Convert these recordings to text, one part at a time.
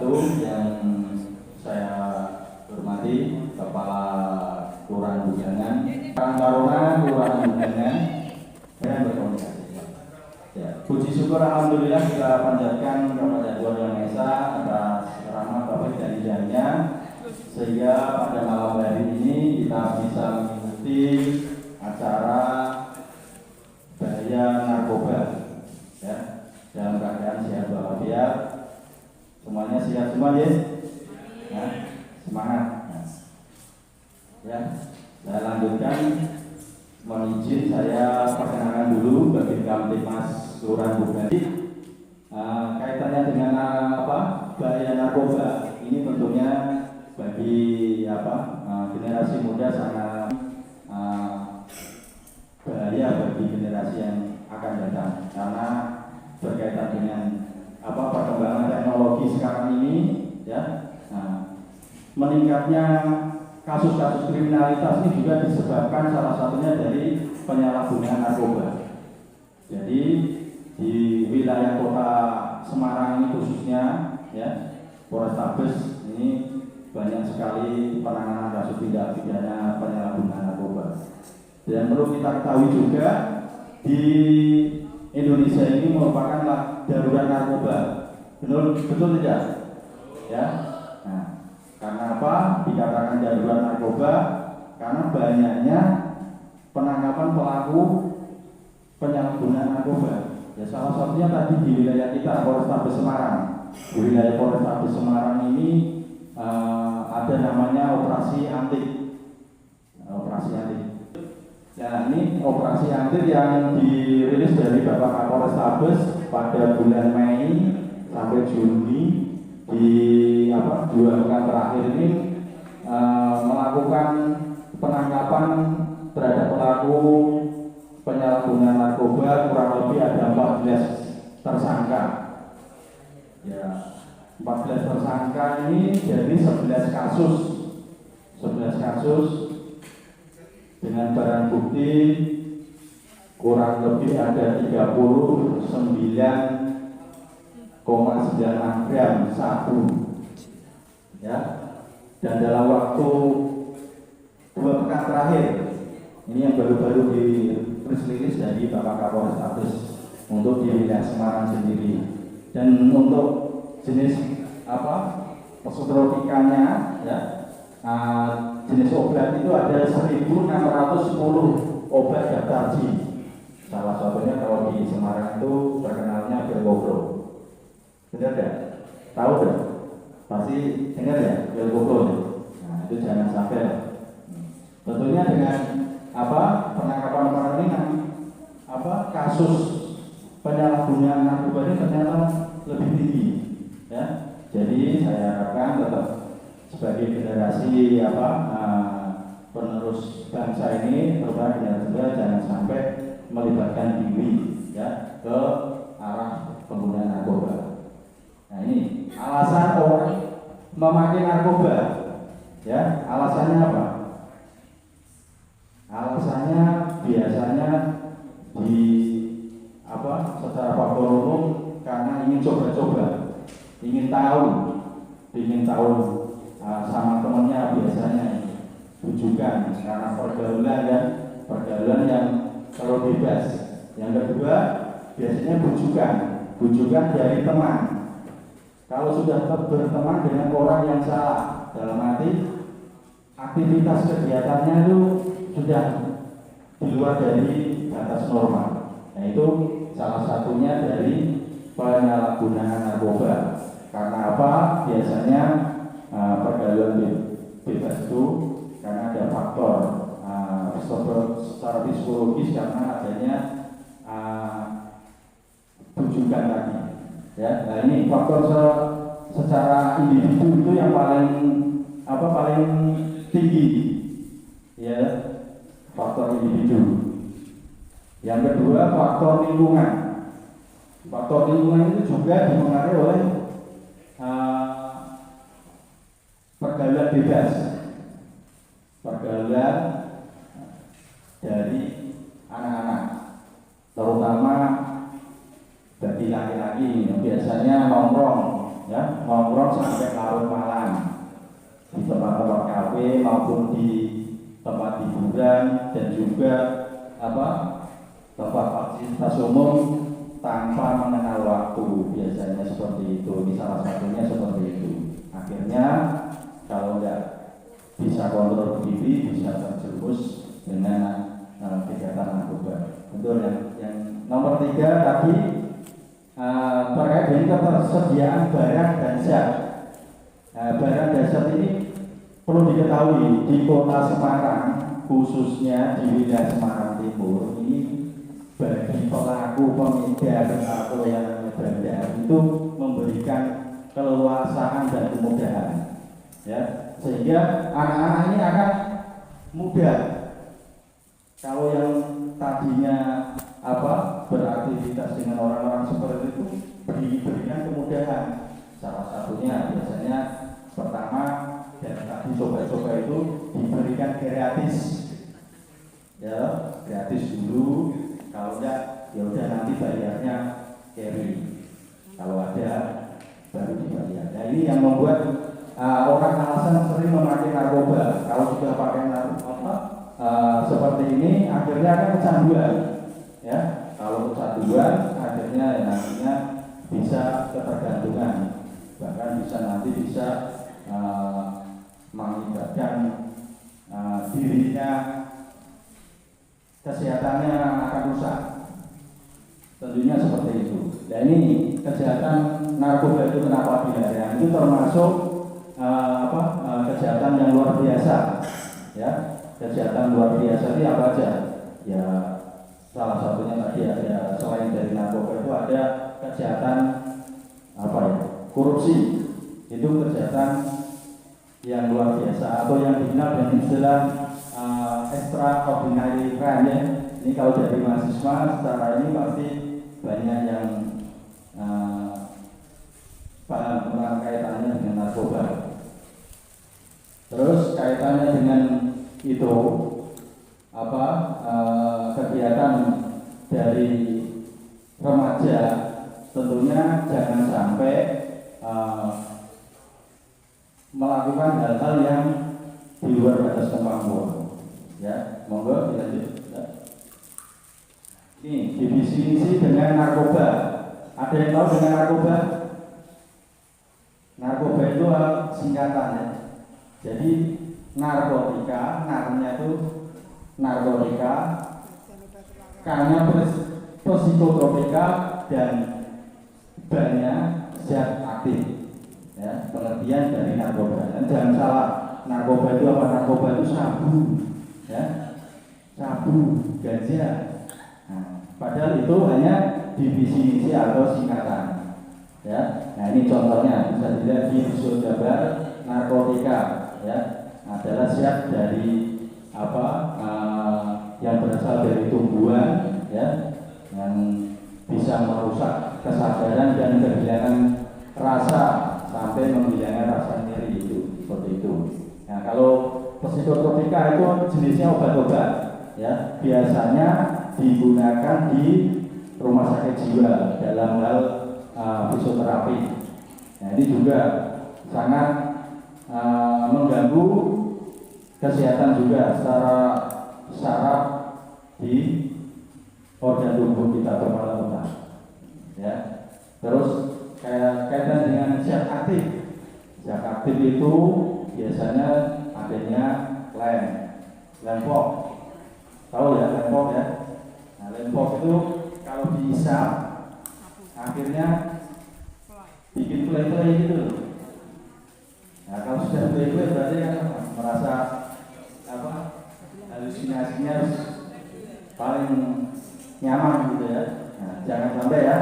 wabarakatuh. Yang saya hormati Kepala Kelurahan Bujangan, Kang Taruna Kelurahan Bujangan, dengan berkomunikasi. Ya, puji syukur alhamdulillah kita panjatkan kepada Tuhan Yang Maha Esa atas rahmat taufik dan hidayahnya, sehingga pada malam hari ini kita bisa mengikuti acara bahaya narkoba, ya, dalam keadaan sehat walafiat. Semuanya siap semua, ya? Ya, semangat. Ya, saya lanjutkan. Mohon izin saya perkenalkan dulu bagi Kamtibmas Kelurahan Bujangan. Kaitannya dengan bahaya narkoba ini tentunya bagi generasi muda sangat bahaya bagi generasi yang akan datang, karena berkaitan dengan perkembangan teknologi sekarang ini, ya. Meningkatnya kasus-kasus kriminalitas ini juga disebabkan salah satunya dari penyalahgunaan narkoba. Jadi di wilayah kota Semarang ini khususnya, ya, Polrestabes ini banyak sekali penanganan kasus tindak pidana penyalahgunaan narkoba. Dan perlu kita ketahui juga di Indonesia ini merupakan darurat narkoba. Betul tidak? Ya. Karena apa? Dikatakan darurat narkoba karena banyaknya penangkapan pelaku penyalahgunaan narkoba. Ya, salah satunya tadi di wilayah kita, Polrestabes Semarang. Di wilayah Polrestabes Semarang ini ada namanya operasi antik. Operasi antik. Ya, ini operasi antik yang dirilis dari Bapak Kapolres Tabes pada bulan Mei sampai Juni. Di 2 pekan terakhir ini melakukan penangkapan terhadap pelaku penyalahgunaan narkoba, kurang lebih ada 14 tersangka. Ya, 14 tersangka ini dari 11 kasus dengan barang bukti kurang lebih ada 39,96 gram sabu, ya. Dan dalam waktu 2 pekan terakhir ini yang baru-baru di rilis dari Bapak Kapolres Tabes untuk di wilayah Semarang sendiri. Dan untuk jenis psikotropikanya, ya, jenis obat itu ada 1.610 obat daftar G. Salah satunya kalau di Semarang itu terkenalnya Belkoplo. Benar tidak? Tahu tidak? Pasti dengar ya, Belkoplo. Nah, itu jangan sampai. Tentunya dengan penangkapan ini kasus penyalahgunaan narkoba ini ternyata lebih tinggi, ya. Jadi saya harapkan tetap sebagai generasi penerus bangsa ini, terutama generasi muda, jangan sampai melibatkan diri, ya, ke arah penggunaan narkoba. Nah, ini alasan orang memakai narkoba, ya, alasannya apa? Alasannya biasanya secara faktor umum karena ingin coba-coba, ingin tahu sama temannya, biasanya bujukan karena pergaulan yang kalau bebas. Yang kedua biasanya bujukan dari teman. Kalau sudah berteman dengan orang yang salah, dalam arti aktivitas kegiatannya itu sudah di luar dari batas normal. Nah, itu salah satunya dari penyalahgunaan narkoba. Karena apa? Biasanya pergaulan bebas itu karena ada faktor secara psikologis, karena adanya bujukan tadi. Ya, nah ini faktor secara individu itu yang paling tinggi, ya, faktor individu. Yang kedua faktor lingkungan. Faktor lingkungan itu juga dipengaruhi oleh pergaulan bebas, pergaulan dari anak-anak, terutama bagi laki-laki yang biasanya nongkrong ya, nongkrong sampai larut malam di tempat-tempat kafe maupun di tempat hiburan dan juga tempat fasilitas umum tanpa mengenal waktu, biasanya seperti itu. Ini salah satunya seperti itu. Akhirnya kalau nggak bisa kontrol diri, bisa terjerumus dengan kegiatan narkoba. Betul yang nomor 3 tadi terkait dengan ketersediaan barang dan zat. Barang dan zat ini perlu diketahui di kota Semarang, khususnya di wilayah Semarang Timur ini, bagi pelaku pengedar atau yang beredar itu memberikan keleluasaan dan kemudahan, ya, sehingga anak-anak ini akan mudah. Kalau yang tadinya beraktivitas dengan orang-orang seperti itu diberikan kemudahan. Salah satunya biasanya pertama dan tadi coba-coba itu diberikan gratis, ya, gratis dulu. Kalau enggak, ya udah nanti bayarnya carry. Kalau ada baru dibayar. Nah ini yang membuat orang alasan sering memakai narkoba. Kalau sudah pakai narkoba seperti ini, akhirnya akan kecanduan. Ya, kalau kecanduan, akhirnya nantinya bisa ketergantungan. Bahkan nanti bisa mengakibatkan dirinya, kesehatannya akan rusak. Tentunya seperti itu. Dan ini kejahatan narkoba itu kenapa dilarang? Itu termasuk kejahatan yang luar biasa. Ya, kejahatan luar biasa ini apa aja? Ya, salah satunya tadi ada, selain dari narkoba itu ada kejahatan korupsi. Itu kejahatan yang luar biasa atau yang dikenal dengan istilah extraordinary crime, ya. Ini kalau dari mahasiswa secara ini pasti banyak yang paham tentang kaitannya dengan narkoba. Terus kaitannya dengan itu kegiatan dari remaja, tentunya jangan sampai melakukan hal-hal yang di luar batas kemampuan. Ya, monggo dilanjut. Ini definisi dengan narkoba. Ada yang tahu dengan narkoba? Narkoba itu singkatan, ya. Jadi narkotika, narnya itu narkotika, karena psikotropika dan banyak zat aktif. Ya, pengertian dari narkoba. Dan jangan salah, narkoba itu apa? Narkoba itu sabu, ya, sabu, ganja. Padahal itu hanya definisi atau singkatan. Ya, nah ini contohnya bisa dilihat di Usul Jabar. Narkotika, ya, adalah zat dari yang berasal dari tumbuhan, ya, yang bisa merusak kesadaran dan kehilangan rasa sampai menghilangkan rasa nyeri, itu seperti itu. Nah, kalau psikotropika itu jenisnya obat-obat, ya, biasanya digunakan di rumah sakit jiwa dalam hal fisioterapi. Nah, ini juga sangat mengganggu kesehatan juga secara saraf di organ tubuh kita terutama. Ya, terus kaitan dengan zat aktif. Zat aktif itu biasanya adanya lempok. Tahu ya lempok, ya? Nah, lempok itu kalau dihisap akhirnya bikin play-play gitu. Nah, kalau sudah play-play berarti kan merasa halusinasinya paling nyaman gitu, ya. Nah, jangan sampai, ya.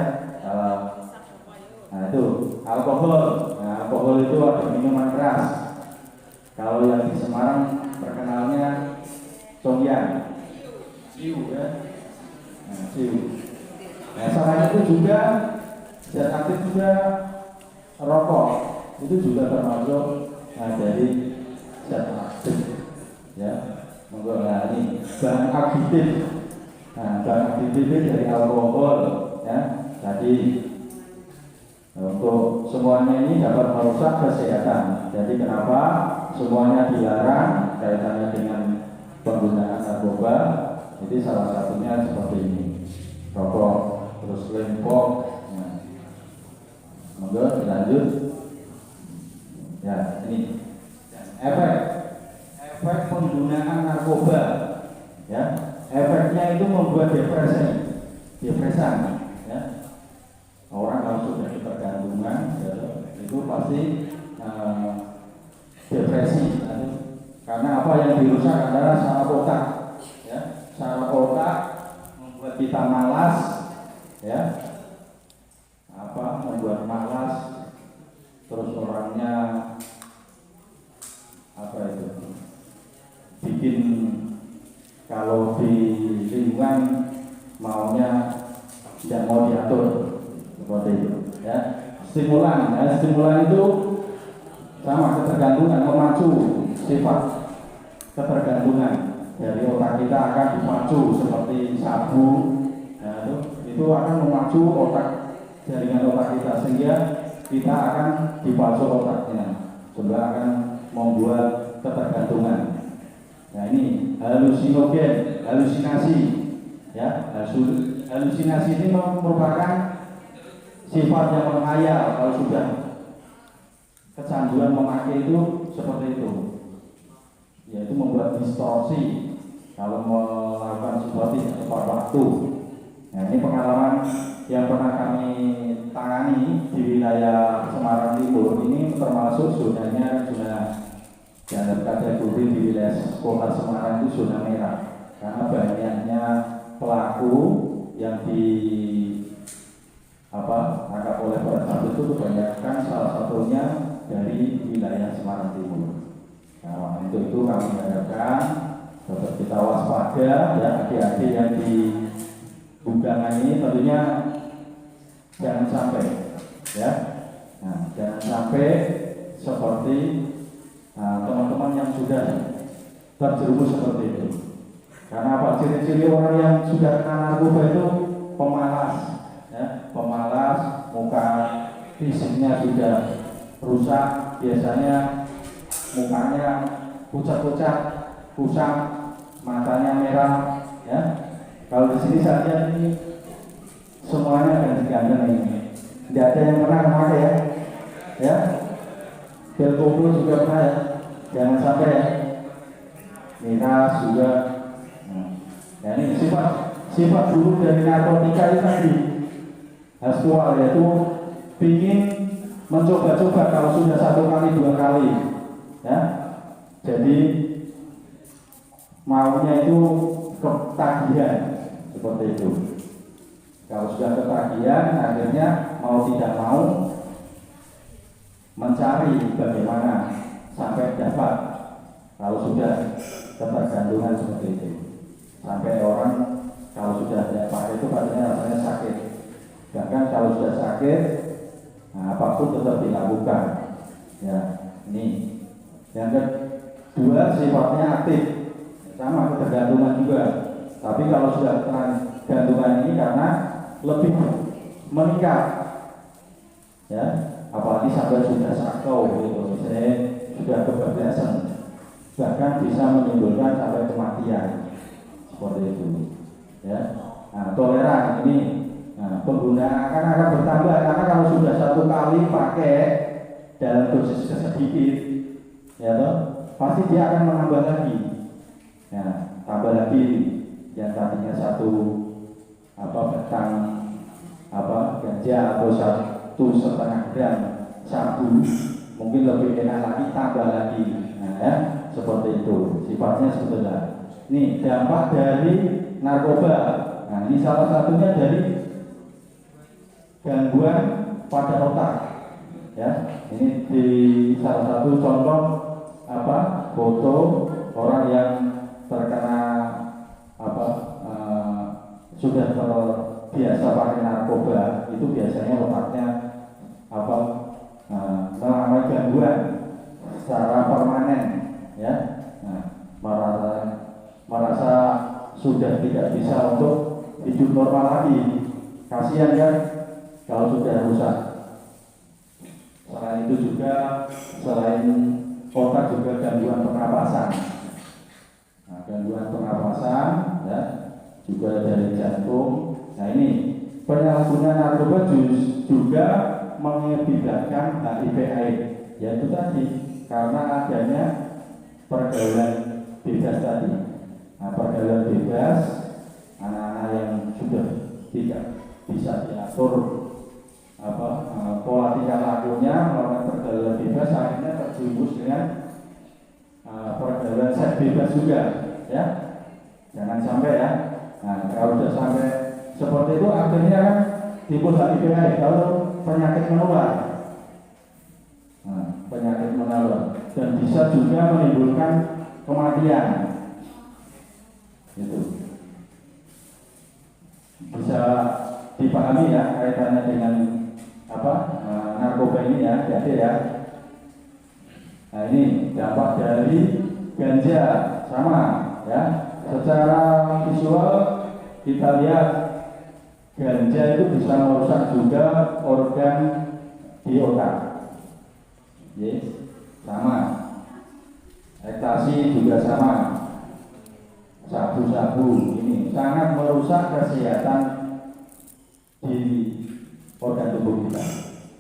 Nah, itu alkohol. Nah, alkohol itu ada minuman keras. Kalau yang di Semarang terkenalnya Songyan, Ciu, ya. Nah, Ciu. Nah, selain itu juga zat aktif juga rokok. Itu juga termasuk dari zat aktif, ya. Nah, ini bahan aktif. Nah, bahan aktif itu dari alkohol, ya. Tadi Nah, untuk semuanya ini dapat merusak kesehatan. Jadi kenapa semuanya dilarang kaitannya dengan penggunaan narkoba? Jadi salah satunya seperti ini, rokok, terus lempok. Nah, monggo lanjut. Ya, ini efek penggunaan narkoba. Ya, efeknya itu membuat depresan. Ya. Orang kalau sudah ketergantungan, ya, itu pasti depresi. Karena apa yang dirusak adalah saraf otak. Ya, saraf otak membuat kita malas, ya, membuat malas, terus orangnya bikin kalau di lingkungan maunya tidak mau diatur seperti itu. Ya, stimulan itu sama ketergantungan, memacu sifat ketergantungan dari otak kita akan dipacu seperti sabu. Nah, itu akan memacu jaringan otak kita sehingga kita akan dipacu otaknya, sehingga akan membuat ketergantungan. Nah, ini halusinasi. Ya, halusinasi ini merupakan sifat yang menghayal. Kalau sudah kecanduan memakai itu seperti itu, yaitu membuat distorsi kalau melakukan sesuatu tepat waktu. Nah, ini pengalaman yang pernah kami tangani di wilayah Semarang Timur. Ini termasuk zonanya zona yang kategori di wilayah kota Semarang itu zona merah, karena banyaknya pelaku yang ditangkap oleh Polres itu kebanyakan salah satunya dari wilayah Semarang Timur. Nah, untuk itu kami harapkan dapat kita waspada, ya, adik-adik yang di Bugangan ini tentunya jangan sampai, ya. Nah, jangan sampai seperti teman-teman yang sudah terjerumus seperti itu. Karena apa? Ciri-ciri orang yang sudah kena narkoba itu pemalas, ya, pemalas, muka fisiknya sudah rusak, biasanya mukanya pucat-pucat, kusam, matanya merah, ya. Kalau di sini saja ini semuanya ganti-ganti ini. Tidak ada yang pernah memakai, ya. Ya. Pil koplo juga pernah, ya. Jangan sampai, ya. Miras juga. Nah, ini sifat dulu dari narkotika itu tadi seksual, yaitu ingin mencoba-coba kalau sudah 1 kali 2 kali, ya. Jadi maunya itu ketagihan seperti itu. Kalau sudah ketagihan, akhirnya mau tidak mau mencari bagaimana sampai dapat. Kalau sudah ketergantungan seperti itu, sampai orang kalau sudah tidak pakai itu katanya rasanya sakit. Bahkan kalau sudah sakit, nah, apapun tetap dilakukan. Ya, ini. Yang kedua, sifatnya aktif, sama ketergantungan juga. Tapi kalau sudah ketergantungan ini karena lebih meningkat, ya, apalagi sampai sudah sakau, gitu, misalnya sudah kebablasan, bahkan bisa menimbulkan sampai kematian, seperti itu, ya. Nah, toleran ini, penggunaan akan bertambah karena kalau sudah 1 kali pakai dalam dosis sedikit, ya toh, pasti dia akan menambah lagi, ya, tambah lagi yang tadinya 1 batang ganja atau 1,5 gram sabu, mungkin lebih enak lagi, tambah lagi, nah, ya, seperti itu sifatnya sebetulnya. Ini dampak dari narkoba. Nah, ini salah satunya dari gangguan pada otak, ya. Ini di salah satu contoh foto orang yang terkena sudah terbiasa pakai narkoba, itu biasanya otaknya mengalami gangguan secara permanen, ya. Nah, merasa sudah tidak bisa untuk hidup normal lagi. Kasihan, kan, kalau sudah rusak. Selain itu juga, selain otak juga gangguan pernapasan. Nah, gangguan pernapasan, ya, juga dari jantung. Nah ini penyalahgunaan narkoba juga mengakibatkan HIV/AIDS, yaitu tadi karena adanya pergaulan bebas tadi. Nah, pergaulan bebas, anak-anak yang sudah tidak bisa diatur pola tingkah lakunya melakukan pergaulan bebas, akhirnya terjerumus dengan pergaulan seks bebas juga, ya. Jangan sampai ya. Nah, kalau sudah sampai seperti itu akhirnya kan timbul HIV/AIDS, kalau penyakit menular. Nah, penyakit menular dan bisa juga menimbulkan kematian. Itu bisa dipahami ya kaitannya dengan narkoba ini ya, jadi ya. Nah ini dampak dari ganja sama ya. Secara visual kita lihat ganja itu bisa merusak juga organ di otak. Yes, sama. Ekstasi juga sama. Sabu-sabu ini sangat merusak kesehatan di organ tubuh kita.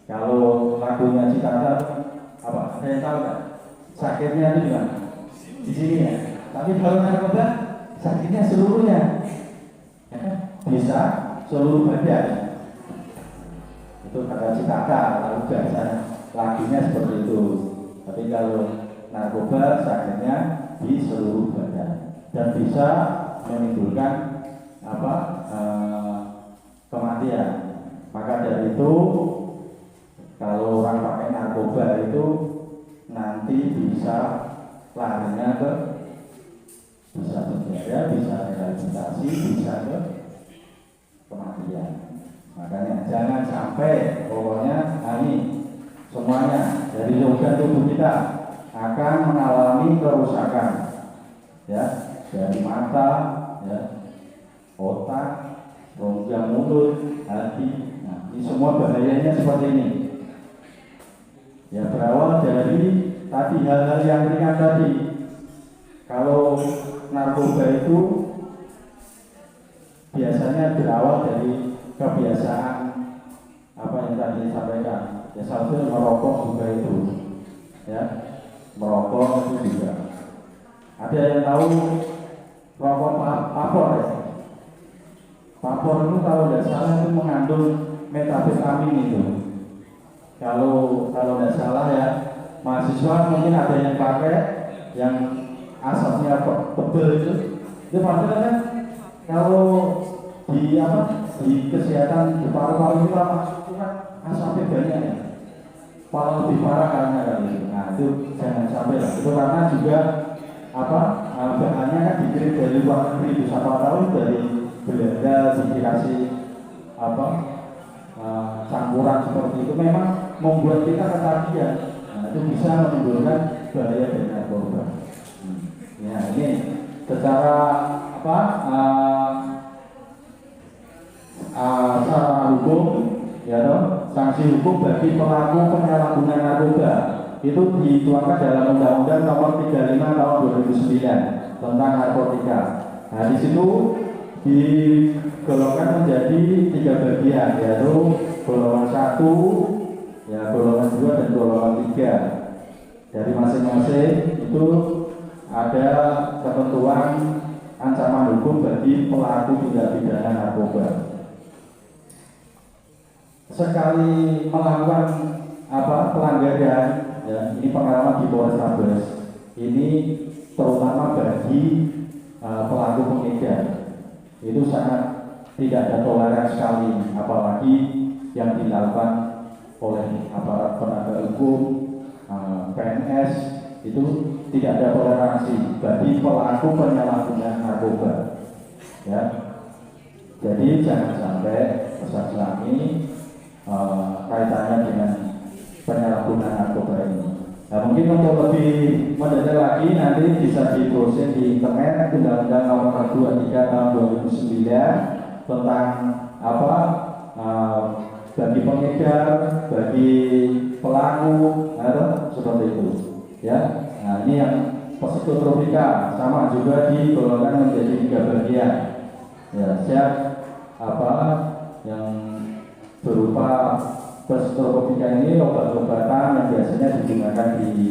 Kalau lagunya Citata apa? Saya tahu kan? Sakitnya itu gimana? Di sini ya. Tapi kalau narkoba sakitnya seluruhnya, ya, bisa seluruh badan. Itu kata Citata, lalu bahasa lagunya seperti itu. Tapi kalau narkoba sakitnya di seluruh badan dan bisa menimbulkan kematian. Maka dari itu kalau orang pakai narkoba itu nanti bisa larinya ke bisa penjara, bisa rehabilitasi, bisa ke kematian. Makanya jangan sampai pokoknya ini semuanya dari organ tubuh kita akan mengalami kerusakan, ya, dari mata, ya, otak, rongga mulut, hati. Nah, ini semua bahayanya seperti ini. Ya, berawal dari tadi hal-hal yang ringan tadi. Kalau narkoba itu biasanya berawal dari kebiasaan apa yang tadi disampaikan. Ya, salah satu merokok juga itu, ya, merokok itu juga. Ada yang tahu rokok vapor ya? Vapor itu kalau tidak salah itu mengandung metafetamin itu. Kalau tidak salah ya, mahasiswa mungkin ada yang pakai yang asapnya tebal itu padahal kan kalau di kesehatan di paru-paru itu asapnya banyak ya, malah lebih parah karena itu. Nah itu jangan sampai lah. Itu karena juga bahannya kan dikirim dari luar negeri, itu siapa tahu dari Belanda dikasih campuran seperti itu memang membuat kita ketagihan. Nah itu bisa menimbulkan bahaya dari narkoba. Ya ini secara secara hukum, ya toh, sanksi hukum bagi pelaku penyalahgunaan narkoba itu dituangkan dalam Undang-Undang Nomor 35 Tahun 2009 tentang narkotika. Nah di situ digolongkan menjadi 3 bagian, yaitu golongan 1, ya, golongan 2 dan golongan 3. Dari masing-masing itu ada ketentuan ancaman hukum bagi pelaku tindak pidana narkoba. Sekali melakukan pelanggaran, ya, ini pengalaman di Polrestabes, ini terutama bagi pelaku pengedar itu sangat tidak ada toleransi sekali, apalagi yang dilakukan oleh aparat penegak hukum, PNS itu tidak ada toleransi bagi pelaku penyalahgunaan narkoba, ya. Jadi jangan sampai pesan ini kaitannya dengan penyalahgunaan narkoba ini. Nah, mungkin untuk lebih mendetail lagi nanti bisa dibrowsing di internet Undang-Undang Nomor 23 Tahun 2009 tentang bagi pengedar, bagi pelaku, seperti itu. Ya, nah ini yang psikotropika, sama juga digolongkan menjadi 3 bagian. Ya, siap yang berupa psikotropika ini obat-obatan yang biasanya digunakan di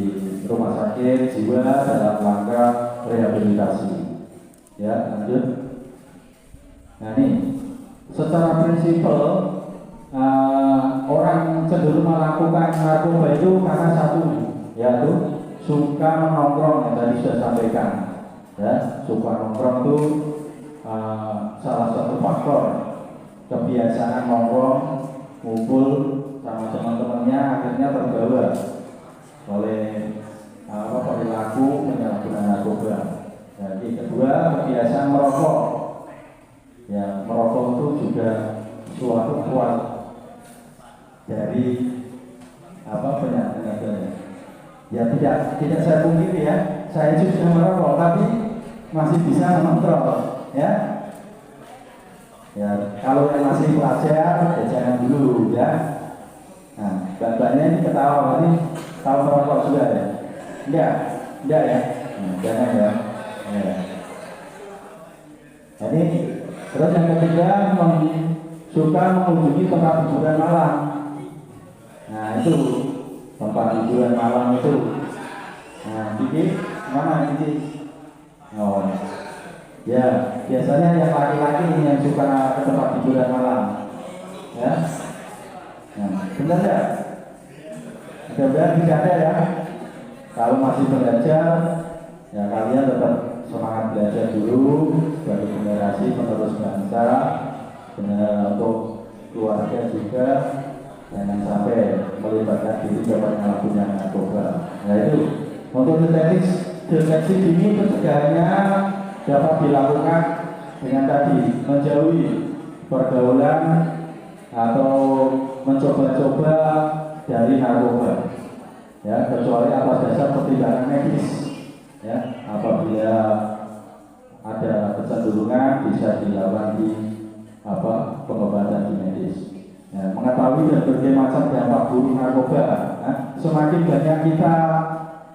rumah sakit jiwa dalam rangka rehabilitasi. Ya, lanjut. Nah ini, secara prinsipal orang cenderung melakukan narkoba itu karena satu, yaitu suka nongkrong yang tadi sudah sampaikan. Ya, suka nongkrong itu salah satu faktor. Kebiasaan nongkrong, ngumpul sama teman-temannya akhirnya terbawa oleh perilaku penyalahgunaan narkoba. Jadi kedua, kebiasaan merokok. Ya, merokok itu juga suatu kuat dari penyakit-penyakitnya. Ya tidak saya pungkiri ya, saya juga merokok tapi masih bisa mengontrol, ya. Ya, kalau yang masih pelajar ya jangan dulu ya. Nah, bapaknya ini ketawa berarti tahu merokok sudah ya? Enggak ya? Jangan ya. Ya. Jadi terus yang ketiga suka mengunjungi tempat hiburan malam. Nah itu tempat hiburan malam itu. Nah Kiki mana Kiki? Oh ya, biasanya yang laki-laki yang suka ke tempat hiburan malam. Ya. Nah, benar ya? Mudah-mudahan tidak ada ya. Kalau masih belajar, ya kalian tetap semangat belajar dulu sebagai generasi penerus bangsa, untuk keluarga juga, jangan sampai melibatkan diri ke penyalahgunaan narkoba. Nah itu untuk deteksi dini pencegahannya dapat dilakukan dengan tadi menjauhi pergaulan atau mencoba-coba dari narkoba. Ya, kecuali atas dasar pertimbangan medis. Ya, apabila ada kecenderungan bisa dilakukan di pengobatan di medis. Ya, mengetahui berbagai macam dampak buruk narkoba. Nah, semakin banyak kita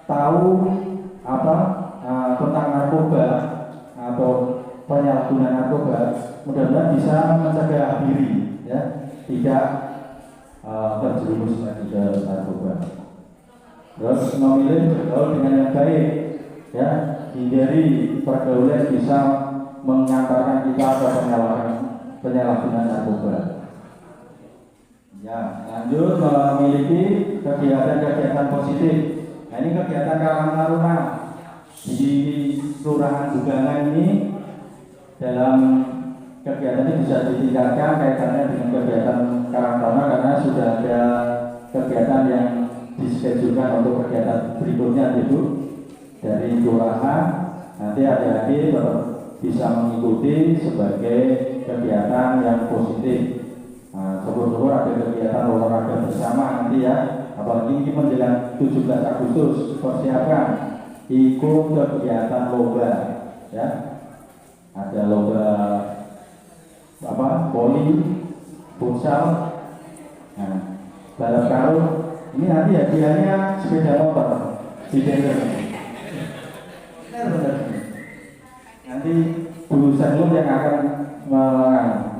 tahu tentang narkoba atau penyalahgunaan narkoba, mudah-mudahan bisa mencegah diri, ya, tidak terjerumus lagi ke narkoba. Terus memilih bergaul dengan yang baik, ya, hindari pergaulan bisa mengantarkan kita ke penyalahgunaan narkoba. Ya, lanjut memiliki kegiatan-kegiatan positif. Nah, ini kegiatan Karang Taruna di Kelurahan Bugangan ini, dalam kegiatan ini bisa ditingkatkan kaitannya dengan kegiatan Karang Taruna karena sudah ada kegiatan yang dischedulkan untuk kegiatan berikutnya itu dari kelurahan. Nanti adik-adik bisa mengikuti sebagai kegiatan yang positif. Nah, syukur-syukur ada kegiatan olahraga bersama nanti ya, apalagi ini menjelang 17 Agustus, persiapkan ikut kegiatan lomba, ya. Ada lomba voli, futsal, nah, balap karung. Ini nanti hadiahnya sepeda motor di tender. Benar. Nanti guru Sanul yang akan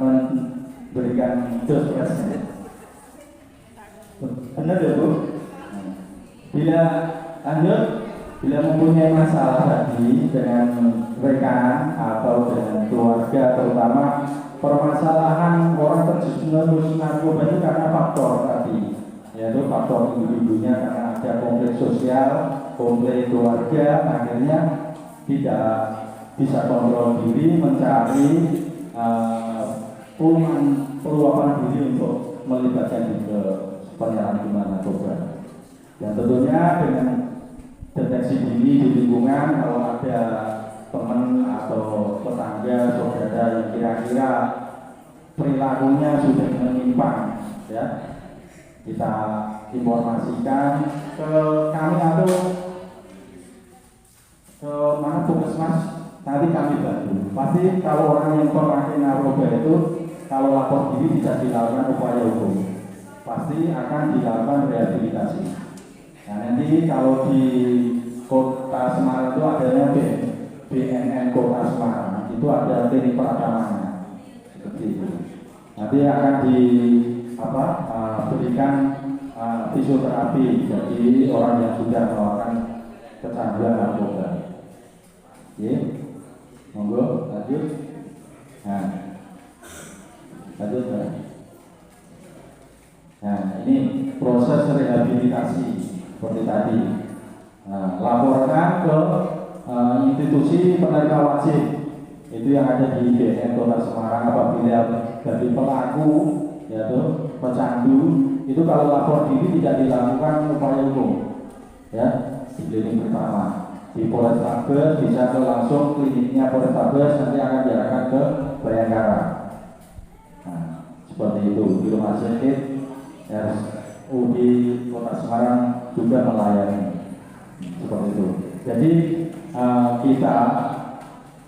memberikan dos presnya. Benar ya Bu? Bila lanjut, bila mempunyai masalah tadi dengan rekan atau dengan keluarga, terutama permasalahan orang terjerumus narkoba itu karena faktor tadi, yaitu faktor individunya karena ada konflik sosial, konflik keluarga, akhirnya tidak bisa kontrol diri, mencari peluapan diri untuk melibatkan diri ke penyalahgunaan narkoba. Dan tentunya dengan deteksi dini di lingkungan, kalau ada teman atau tetangga, saudara yang kira-kira perilakunya sudah menyimpang, ya, kita informasikan ke kami atau ke mana puskesmas, nanti kami bantu. Pasti kalau orang yang pemakai narkoba itu kalau lapor diri bisa dilakukan upaya hukum. pasti akan dilakukan rehabilitasi. Nah nanti kalau di Kota Semarang itu adanya BNN Kota Semarang, itu ada klinik peradangannya seperti itu. Nanti akan berikan fisioterapi bagi orang yang sudah melakukan kecanduan narkoba. Oke, monggo lanjut. Nah, lanjut. Nah, ini proses rehabilitasi seperti tadi. Laporkan ke institusi penerima wajib itu yang ada di BNN Kota Semarang apabila bagi pelaku yaitu pecandu itu kalau lapor diri tidak dilakukan upaya hukum ya di klinik pertama di Polrestabes bisa ke langsung kliniknya Polrestabes nanti akan diarahkan ke Bayangkara. Nah, seperti itu di rumah sakit RSUD Kota Semarang juga melayani seperti itu. Jadi kita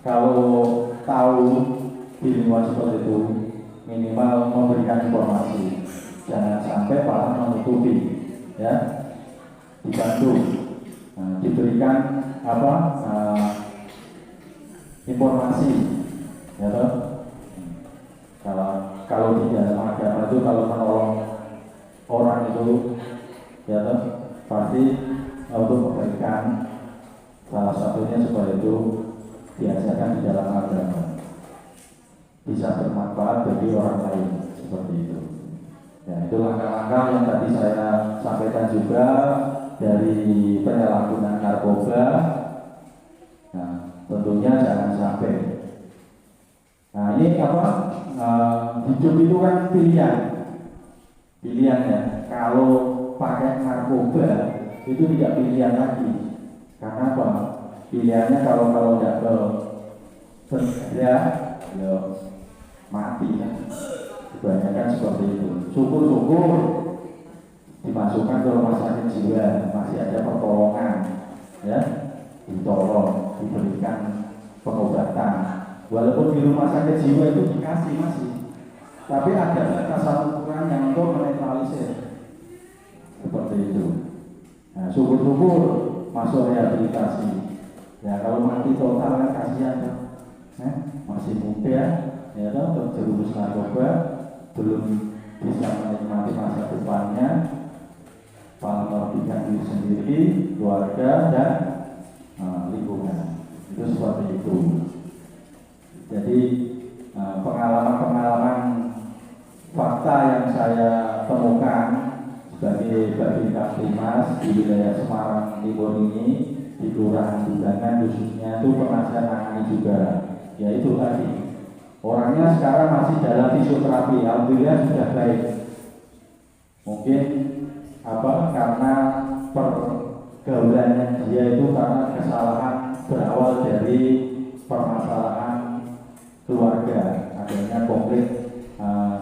kalau tahu di lingkungan seperti itu minimal memberikan informasi, jangan sampai malah menutupi, ya dibantu, diberikan informasi, ya toh. Kalau di dalam agama itu kalau menolong orang itu, ya toh, pasti untuk kebaikan. Salah satunya supaya itu diajarkan di dalam agama bisa bermanfaat bagi orang lain seperti itu. Ya, itu langkah-langkah yang tadi saya sampaikan juga dari penyalahgunaan narkoba. Nah, tentunya jangan sampai. Nah, ini hidup itu kan pilihan ya. Kalau pakai narkoba itu tidak pilihan lagi. Karena apa? Pilihannya kalau tidak ke sengaja, ya mati kan. Kebanyakan seperti itu. Syukur-syukur dimasukkan ke rumah sakit jiwa, masih ada pertolongan, ya, ditolong, diberikan pengobatan. Walaupun di rumah sakit jiwa itu dikasih masih, tapi ada batasan ukuran yang untuk menetralisir, seperti itu. Nah, syukur-syukur masuk rehabilitasi. Ya kalau mati total kan kasihan tuh. Masih muda, ya toh terjerumus narkoba, belum bisa menikmati masa depannya, merugikan diri sendiri, keluarga dan lingkungan. Itu seperti itu. Jadi pengalaman-pengalaman fakta yang saya temukan sebagai Babinkas Timas di wilayah Semarang Timur ini, di Kelurahan Budangan khususnya itu pernah saya tangani juga, yaitu tadi orangnya sekarang masih dalam fisioterapi, alhamdulillah sudah baik. Mungkin karena pergaulannya dia itu karena kesalahan berawal dari permasalahan keluarga, adanya konflik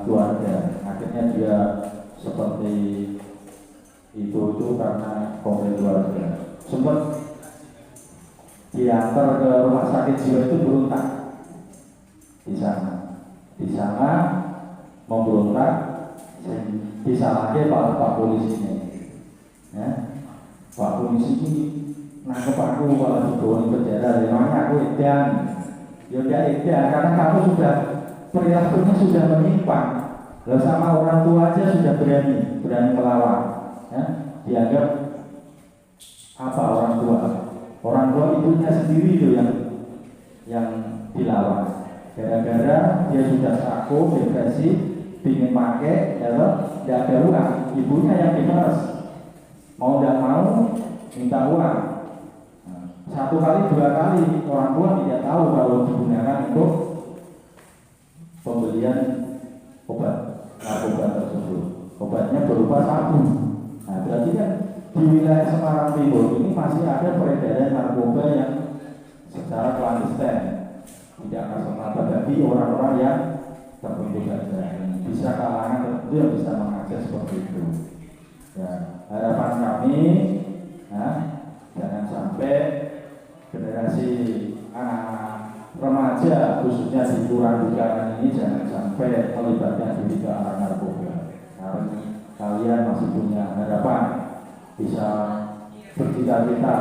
keluarga, akhirnya dia seperti itu karena konflik keluarga. Sempat diantar ke rumah sakit jiwa itu berontak di sana memberontak, disalahkan Pak polisinya, ya. Pak polisi ini nangkep aku kalau dibawa di penjara, memangnya aku edan, ya udah edan karena kamu sudah perilakunya sudah menyimpang. Lalu sama orang tua aja sudah berani melawan, ya. Dianggap apa orang tua? Orang tua ibunya sendiri itu yang dilawan. Gara-gara dia sudah sakit, depresi, ingin pakai, ya loh, tidak ada uang, ibunya yang dimeres. Mau tidak mau minta uang. Satu kali, dua kali orang tua tidak tahu kalau digunakan untuk pembelian obat narkoba tersebut. Obatnya berupa sabu. Nah, berarti kan di wilayah Semarang Timur ini masih ada peredaran narkoba yang secara klandestin, tidak semata bagi orang-orang yang tertentu saja, bisa kalangan tertentu yang bisa mengakses seperti itu. Ya, harapan kami, jangan sampai generasi anak remaja khususnya di Kelurahan Budangan ini jangan sampai melibatkan diri ke arah narkoba. Karena kalian masih punya harapan bisa bercita-cita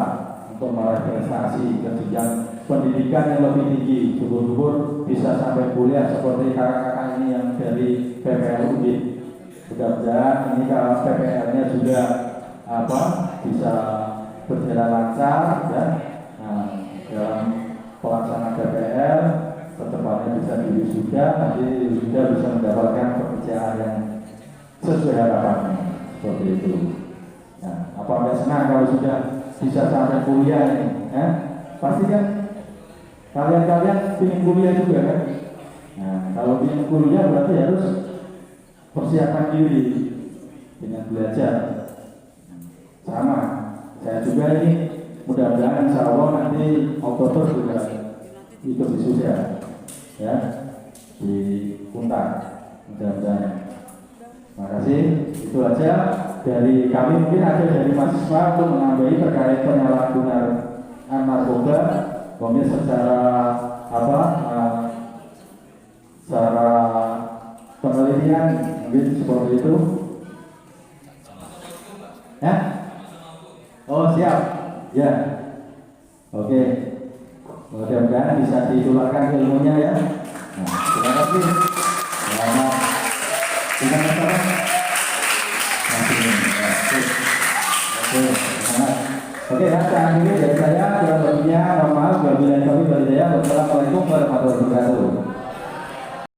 untuk meraih prestasi ke jenjang pendidikan yang lebih tinggi, syukur-syukur bisa sampai kuliah seperti kakak-kakak ini yang dari PPLU. Mudah-mudahan ini kalau PPL-nya juga bisa berjalan lancar ya. Nah, dalam pelaksanaan PPL secepatnya bisa diwisuda, nanti wisuda bisa mendapatkan pekerjaan yang sesuai harapannya seperti itu. Nah, apa Anda senang kalau sudah bisa sampai kuliah ini? Pasti kan kalian ingin kuliah juga kan? Nah, kalau ingin kuliah berarti harus persiapkan diri dengan belajar. Sama, saya juga ini mudah-mudahan insya Allah nanti Oktober juga ikut wisuda ya di Untar, mudah-mudahan. Terima kasih. Itu aja dari kami. Mungkin ada dari mahasiswa untuk menambahi terkait penyalahgunaan narkoba, mungkin secara secara penelitian mungkin seperti itu. Ya? Oh siap. Ya. Oke. Mudah-mudahan bisa ditularkan ilmunya ya. Nah, terima kasih. Selamat. Dengan masalah. Oke, sekarang ini dari saya kurang lebihnya mohon maaf. Wabillahi taufiq wal hidayah. Wassalamualaikum warahmatullahi wabarakatuh.